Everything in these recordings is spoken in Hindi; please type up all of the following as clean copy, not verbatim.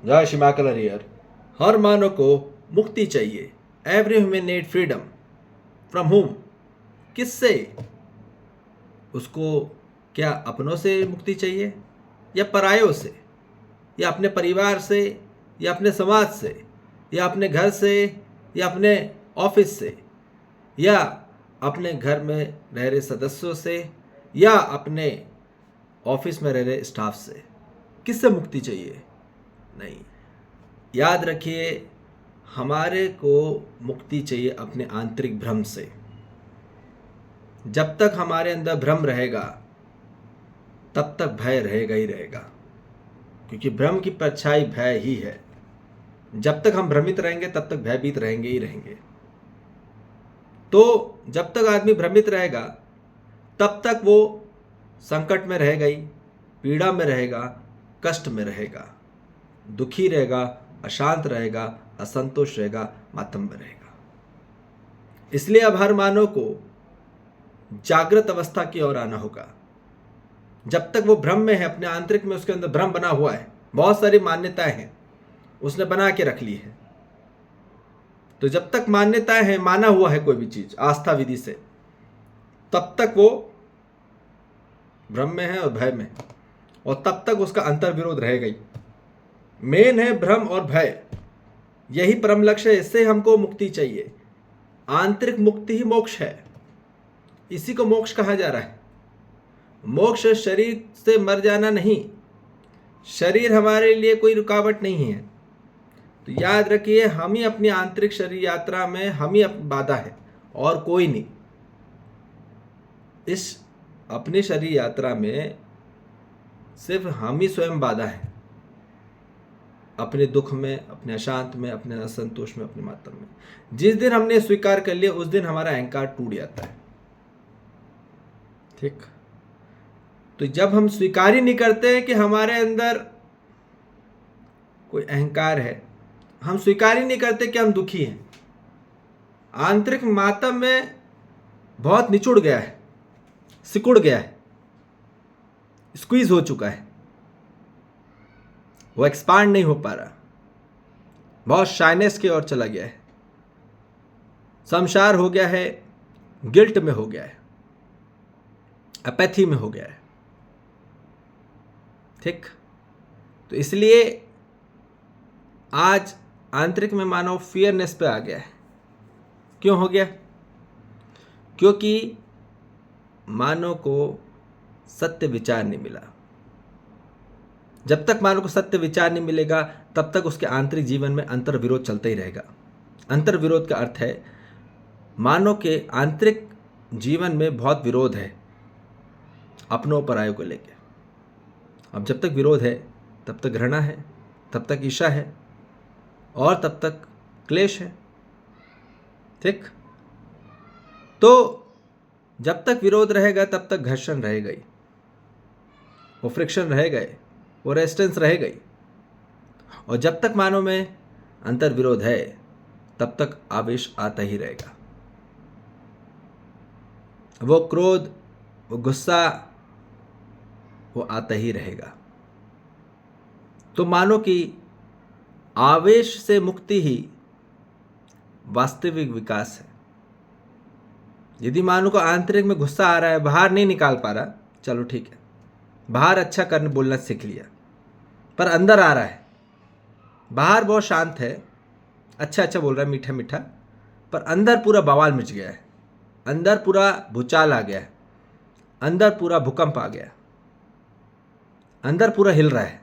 जय श्री महाकाल हरिहर। हर मानव को मुक्ति चाहिए। Every human need freedom. From home? किससे? उसको क्या अपनों से मुक्ति चाहिए, या परायों से, या अपने परिवार से, या अपने समाज से, या अपने घर से, या अपने ऑफिस से, या अपने घर में रह रहे सदस्यों से, या अपने ऑफिस में रह रहे स्टाफ से? किससे मुक्ति चाहिए? नहीं। याद रखिए, हमारे को मुक्ति चाहिए अपने आंतरिक भ्रम से। जब तक हमारे अंदर भ्रम रहेगा तब तक भय रहेगा ही रहेगा, क्योंकि भ्रम की परछाई भय ही है। जब तक हम भ्रमित रहेंगे तब तक भयभीत रहेंगे ही रहेंगे। तो जब तक आदमी भ्रमित रहेगा तब तक वो संकट में रहेगा ही, पीड़ा में रहेगा, कष्ट में रहेगा, दुखी रहेगा, अशांत रहेगा, असंतोष रहेगा, मातम में रहेगा। इसलिए अब हर मानव को जागृत अवस्था की ओर आना होगा। जब तक वो भ्रम में है, अपने आंतरिक में उसके अंदर भ्रम बना हुआ है, बहुत सारी मान्यताएं हैं उसने बना के रख ली है। तो जब तक मान्यताएं हैं, माना हुआ है कोई भी चीज आस्था विधि से, तब तक वो भ्रम में है और भय में, और तब तक उसका अंतर विरोध रहेगा ही। मेन है भ्रम और भय, यही परम लक्ष्य है। इससे हमको मुक्ति चाहिए। आंतरिक मुक्ति ही मोक्ष है। इसी को मोक्ष कहा जा रहा है। मोक्ष शरीर से मर जाना नहीं। शरीर हमारे लिए कोई रुकावट नहीं है। तो याद रखिए, हम ही अपनी आंतरिक शरीर यात्रा में हम ही बाधा है और कोई नहीं। इस अपनी शरीर यात्रा में सिर्फ हम ही स्वयं बाधा है, अपने दुख में, अपने अशांत में, अपने असंतोष में, अपने मातम में। जिस दिन हमने स्वीकार कर लिया उस दिन हमारा अहंकार टूट जाता है। ठीक? तो जब हम स्वीकार ही नहीं करते हैं कि हमारे अंदर कोई अहंकार है, हम स्वीकार ही नहीं करते कि हम दुखी हैं, आंतरिक मातम में बहुत निचुड़ गया है, सिकुड़ गया है, स्क्वीज हो चुका है, वो एक्सपांड नहीं हो पा रहा, बहुत शाइनेस की ओर चला गया है, संसार हो गया है, गिल्ट में हो गया है, अपैथी में हो गया है। ठीक? तो इसलिए आज आंतरिक में मानव फियरनेस पे आ गया है। क्यों हो गया? क्योंकि मानव को सत्य विचार नहीं मिला। जब तक मानव को सत्य विचार नहीं मिलेगा तब तक उसके आंतरिक जीवन में अंतर विरोध चलता ही रहेगा। अंतर विरोध का अर्थ है मानव के आंतरिक जीवन में बहुत विरोध है अपनों परायों को लेकर। अब जब तक विरोध है तब तक घृणा है, तब तक ईर्ष्या है, और तब तक क्लेश है। ठीक? तो जब तक विरोध रहेगा तब तक घर्षण रहेगा ही, वो फ्रिक्शन रहेगा ही, वो रेजिस्टेंस रहेगा ही। और जब तक मानव में अंतर विरोध है तब तक आवेश आता ही रहेगा। वो क्रोध, वो गुस्सा, वो आता ही रहेगा। तो मानो कि आवेश से मुक्ति ही वास्तविक विकास है। यदि मानो को आंतरिक में गुस्सा आ रहा है, बाहर नहीं निकाल पा रहा, चलो ठीक है, बाहर अच्छा करने बोलना सीख लिया, पर अंदर आ रहा है, बाहर बहुत शांत है, अच्छा अच्छा बोल रहा है, मीठा मीठा, पर अंदर पूरा बवाल मच गया है, अंदर पूरा भूचाल आ गया है, अंदर पूरा भूकंप आ गया, अंदर पूरा हिल रहा है।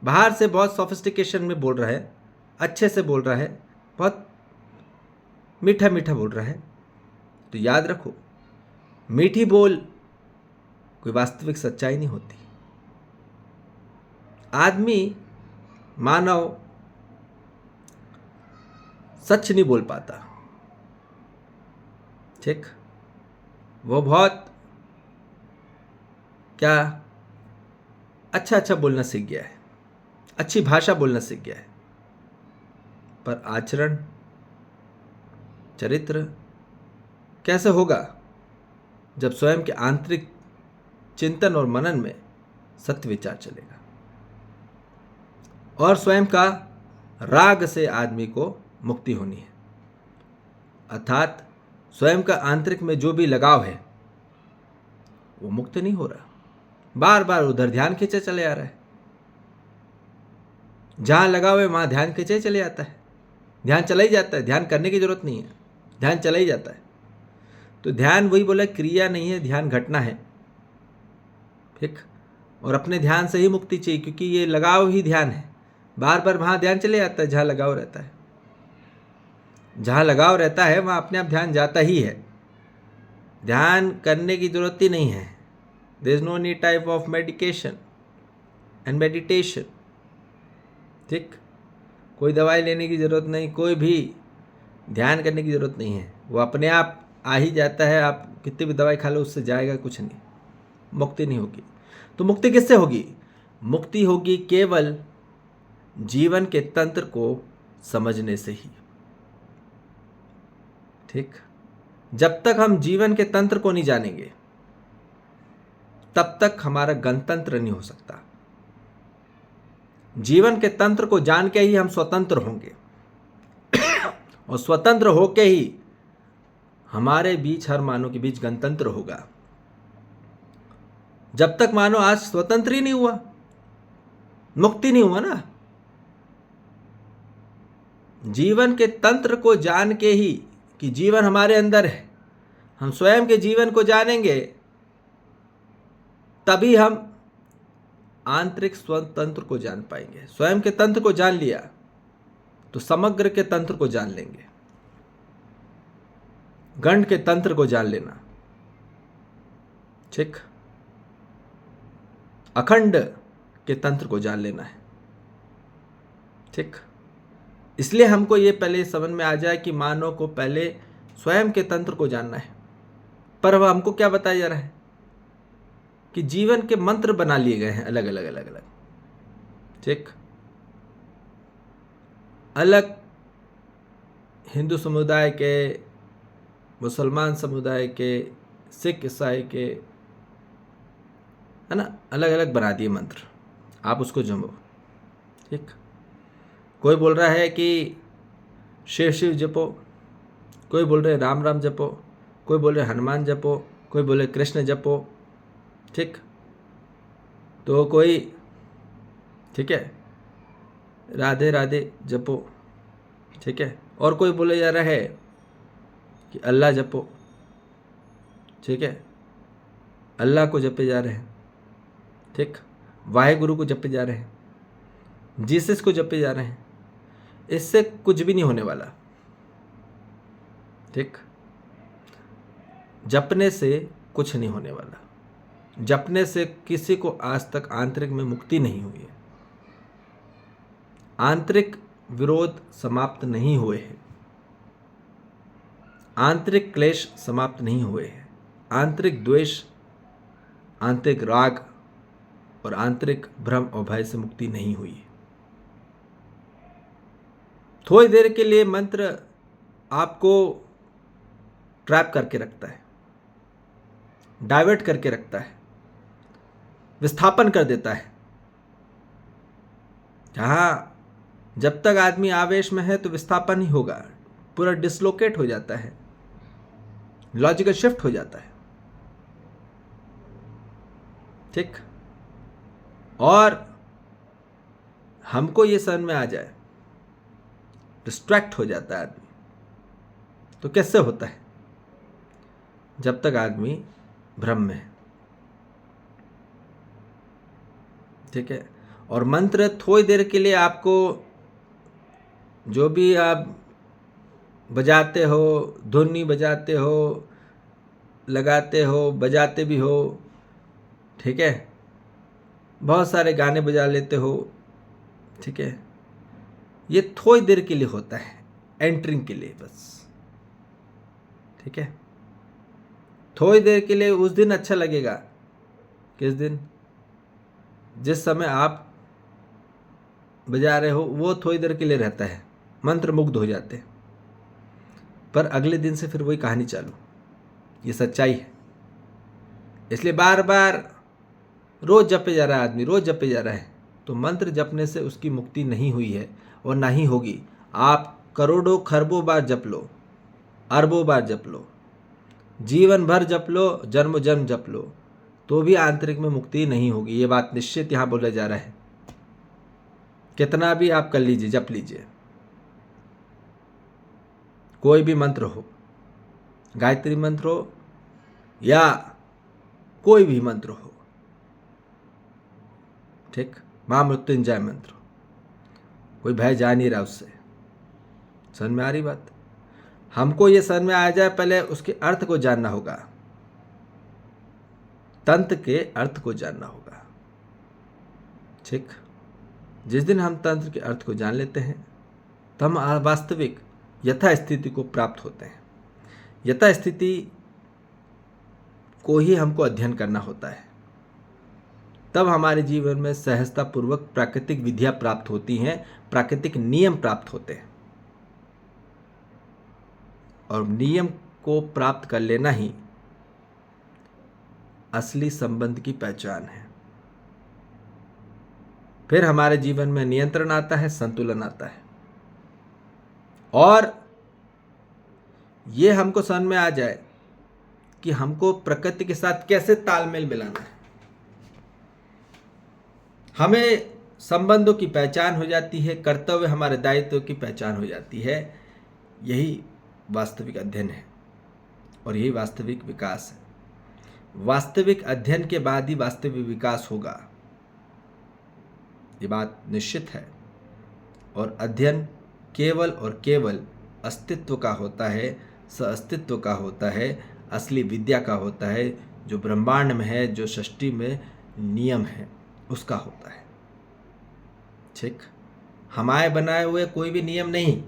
बाहर से बहुत सोफिस्टिकेशन में बोल रहा है, अच्छे से बोल रहा है, बहुत मीठा मीठा बोल रहा है। तो याद रखो, मीठी बोल कोई वास्तविक सच्चाई नहीं होती। आदमी, मानव सच नहीं बोल पाता। ठीक? वो बहुत क्या अच्छा अच्छा बोलना सीख गया है, अच्छी भाषा बोलना सीख गया है, पर आचरण, चरित्र कैसे होगा जब स्वयं के आंतरिक चिंतन और मनन में सत्य विचार चलेगा। और स्वयं का राग से आदमी को मुक्ति होनी है। अर्थात स्वयं का आंतरिक में जो भी लगाव है वो मुक्त नहीं हो रहा, बार बार उधर ध्यान खींचे चले आ रहा है। जहां लगाव है वहां ध्यान खींचे चले जाता है, ध्यान चला ही जाता है, ध्यान करने की जरूरत नहीं है, ध्यान चला ही जाता है। तो ध्यान वही बोला क्रिया नहीं है, ध्यान घटना है। ठीक, और अपने ध्यान से ही मुक्ति चाहिए, क्योंकि ये लगाव ही ध्यान है। बार बार वहां ध्यान चले जाता है जहां लगाव रहता है। जहां लगाव रहता है वहां अपने आप ध्यान जाता ही है, ध्यान करने की जरूरत ही नहीं है। There is no need type of medication and meditation. ठीक, कोई दवाई लेने की जरूरत नहीं, कोई भी ध्यान करने की जरूरत नहीं है, वो अपने आप आ ही जाता है। आप कितनी भी दवाई खा लो उससे जाएगा कुछ नहीं, मुक्ति नहीं होगी। तो मुक्ति किससे होगी? मुक्ति होगी केवल जीवन के तंत्र को समझने से ही। ठीक, जब तक हम जीवन के तंत्र को नहीं जानेंगे तब तक हमारा गणतंत्र नहीं हो सकता। जीवन के तंत्र को जान के ही हम स्वतंत्र होंगे और स्वतंत्र होके ही हमारे बीच, हर मानव के बीच गणतंत्र होगा। जब तक मानव आज स्वतंत्र ही नहीं हुआ, मुक्ति नहीं हुआ ना। जीवन के तंत्र को जान के ही कि जीवन हमारे अंदर है, हम स्वयं के जीवन को जानेंगे तभी हम आंतरिक स्वतंत्र को जान पाएंगे। स्वयं के तंत्र को जान लिया तो समग्र के तंत्र को जान लेंगे। गंड के तंत्र को जान लेना, ठीक, अखंड के तंत्र को जान लेना है। ठीक, इसलिए हमको ये पहले समझ में आ जाए कि मानव को पहले स्वयं के तंत्र को जानना है। पर अब हमको क्या बताया जा रहा है कि जीवन के मंत्र बना लिए गए हैं अलग अलग अलग अलग। ठीक, अलग हिंदू समुदाय के, मुसलमान समुदाय के, सिख ईसाई के, है ना, अलग अलग बना दिए मंत्र, आप उसको जमो। ठीक, कोई बोल रहा है कि शिव शिव जपो, कोई बोल रहे राम राम जपो, कोई बोल रहे हनुमान जपो, कोई बोले कृष्ण जपो। ठीक, तो कोई, ठीक है, राधे राधे जपो। ठीक है, और कोई बोले जा रहा है कि अल्लाह जपो। ठीक है, अल्लाह को जपे जा रहे हैं। ठीक, वाहेगुरु को जपे जा रहे हैं, जीसस को जपे जा रहे हैं। इससे कुछ भी नहीं होने वाला। ठीक, जपने से कुछ नहीं होने वाला। जपने से किसी को आज तक आंतरिक में मुक्ति नहीं हुई है। आंतरिक विरोध समाप्त नहीं हुए हैं, आंतरिक क्लेश समाप्त नहीं हुए हैं, आंतरिक द्वेष, आंतरिक राग और आंतरिक भ्रम और भय से मुक्ति नहीं हुई है। थोड़ी देर के लिए मंत्र आपको ट्रैप करके रखता है, डाइवर्ट करके रखता है, विस्थापन कर देता है। जहां जब तक आदमी आवेश में है तो विस्थापन ही होगा, पूरा डिसलोकेट हो जाता है, लॉजिकल शिफ्ट हो जाता है। ठीक, और हमको ये समझ में आ जाए, डिस्ट्रैक्ट हो जाता है आदमी। तो कैसे होता है? जब तक आदमी भ्रम में है। ठीक है, और मंत्र थोड़ी देर के लिए आपको, जो भी आप बजाते हो, धुनी बजाते हो, लगाते हो, बजाते भी हो, ठीक है, बहुत सारे गाने बजा लेते हो। ठीक है, ये थोड़ी देर के लिए होता है, एंटरिंग के लिए बस। ठीक है, थोड़ी देर के लिए। उस दिन अच्छा लगेगा, किस दिन? जिस समय आप बजा रहे हो वो थोड़ी देर के लिए रहता है, मंत्र मुग्ध हो जाते हैं, पर अगले दिन से फिर वही कहानी चालू। ये सच्चाई है। इसलिए बार बार रोज जपे जा रहा है आदमी, रोज जपे जा रहा है, तो मंत्र जपने से उसकी मुक्ति नहीं हुई है और ना ही होगी। आप करोड़ों खरबों बार जप लो, अरबों बार जप लो, जीवन भर जप लो, जन्म जन्म जप लो, तो भी आंतरिक में मुक्ति नहीं होगी। ये बात निश्चित यहाँ बोला जा रहा है। कितना भी आप कर लीजिए, जप लीजिए, कोई भी मंत्र हो, गायत्री मंत्र हो या कोई भी मंत्र हो, ठीक, महामृत्युंजय मंत्र, कोई भय जा नहीं रहा उससे। समझ में आ रही बात? हमको ये समझ में आ जाए, पहले उसके अर्थ को जानना होगा, तंत्र के अर्थ को जानना होगा, ठीक। जिस दिन हम तंत्र के अर्थ को जान लेते हैं तो हम वास्तविक यथा स्थिति को प्राप्त होते हैं। यथा स्थिति को ही हमको अध्ययन करना होता है, तब हमारे जीवन में सहजता पूर्वक प्राकृतिक विधियां प्राप्त होती हैं, प्राकृतिक नियम प्राप्त होते हैं। और नियम को प्राप्त कर लेना ही असली संबंध की पहचान है। फिर हमारे जीवन में नियंत्रण आता है, संतुलन आता है। और ये हमको समझ में आ जाए कि हमको प्रकृति के साथ कैसे तालमेल मिलाना है, हमें संबंधों की पहचान हो जाती है, कर्तव्य हमारे दायित्व की पहचान हो जाती है। यही वास्तविक अध्ययन है और यही वास्तविक विकास है। वास्तविक अध्ययन के बाद ही वास्तविक विकास होगा, ये बात निश्चित है। और अध्ययन केवल और केवल अस्तित्व का होता है, सअस्तित्व का होता है, असली विद्या का होता है, जो ब्रह्मांड में है, जो सृष्टि में नियम है, उसका होता है, ठीक। हमारे बनाए हुए कोई भी नियम नहीं,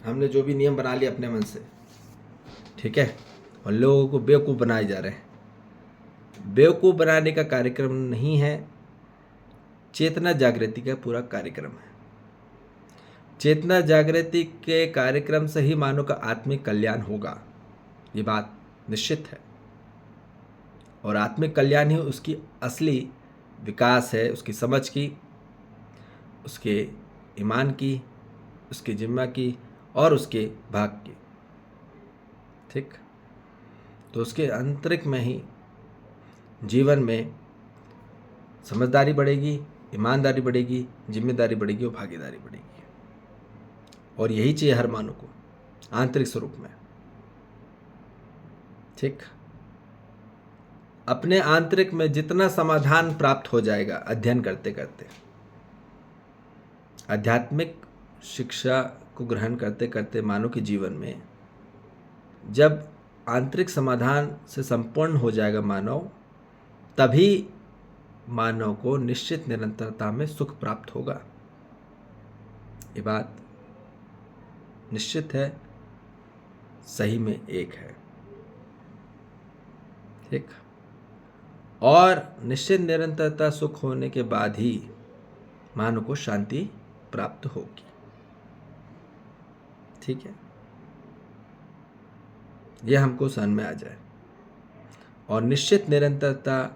हमने जो भी नियम बना लिए अपने मन से, ठीक है, और लोगों को बेवकूफ़ बनाए जा रहे हैं। बेवकूफ़ बनाने का कार्यक्रम नहीं है, चेतना जागृति का पूरा कार्यक्रम है। चेतना जागृति के कार्यक्रम से ही मानव का आत्मिक कल्याण होगा, ये बात निश्चित है। और आत्मिक कल्याण ही उसकी असली विकास है, उसकी समझ की, उसके ईमान की, उसकी जिम्मा की और उसके भाग की, ठीक। तो उसके आंतरिक में ही जीवन में समझदारी बढ़ेगी, ईमानदारी बढ़ेगी, जिम्मेदारी बढ़ेगी और भागीदारी बढ़ेगी। और यही चाहिए हर मानव को आंतरिक स्वरूप में, ठीक। अपने आंतरिक में जितना समाधान प्राप्त हो जाएगा अध्ययन करते करते, आध्यात्मिक शिक्षा को ग्रहण करते करते, मानव के जीवन में जब आंतरिक समाधान से संपूर्ण हो जाएगा मानव, तभी मानव को निश्चित निरंतरता में सुख प्राप्त होगा। ये बात निश्चित है, सही में एक है, ठीक। और निश्चित निरंतरता सुख होने के बाद ही मानव को शांति प्राप्त होगी, ठीक है। यह हमको समझ में आ जाए। और निश्चित निरंतरता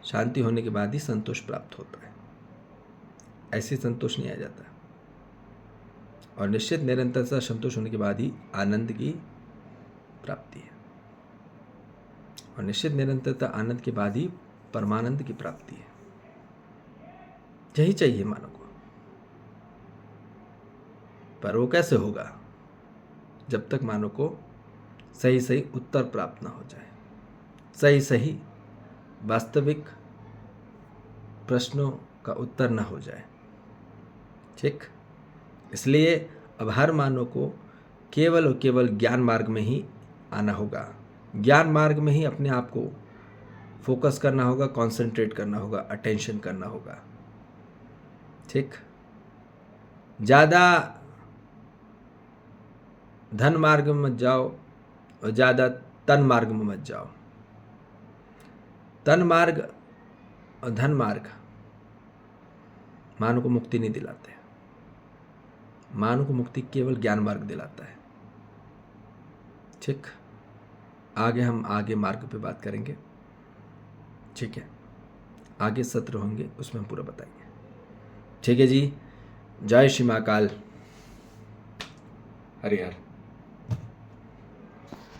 शांति होने के बाद ही संतोष प्राप्त होता है, ऐसे संतोष नहीं आ जाता। और निश्चित निरंतरता संतोष होने के बाद ही आनंद की प्राप्ति है, और निश्चित निरंतरता आनंद के बाद ही परमानंद की प्राप्ति है। यही चाहिए मानव को। पर वो कैसे होगा? जब तक मानव को सही सही उत्तर प्राप्त ना हो जाए, सही सही वास्तविक प्रश्नों का उत्तर ना हो जाए, ठीक। इसलिए अब हर मानव को केवल और केवल ज्ञान मार्ग में ही आना होगा। ज्ञान मार्ग में ही अपने आप को फोकस करना होगा, कंसंट्रेट करना होगा, अटेंशन करना होगा, ठीक। ज़्यादा धन मार्ग में मत जाओ और ज़्यादा तन मार्ग में मत जाओ। तन मार्ग और धन मार्ग मानव को मुक्ति नहीं दिलाते। मानव को मुक्ति केवल ज्ञान मार्ग दिलाता है, ठीक। आगे हम आगे मार्ग पे बात करेंगे, ठीक है। आगे सत्र होंगे उसमें हम पूरा बताएंगे। ठीक है जी, जय श्री महाकाल, हरिहर।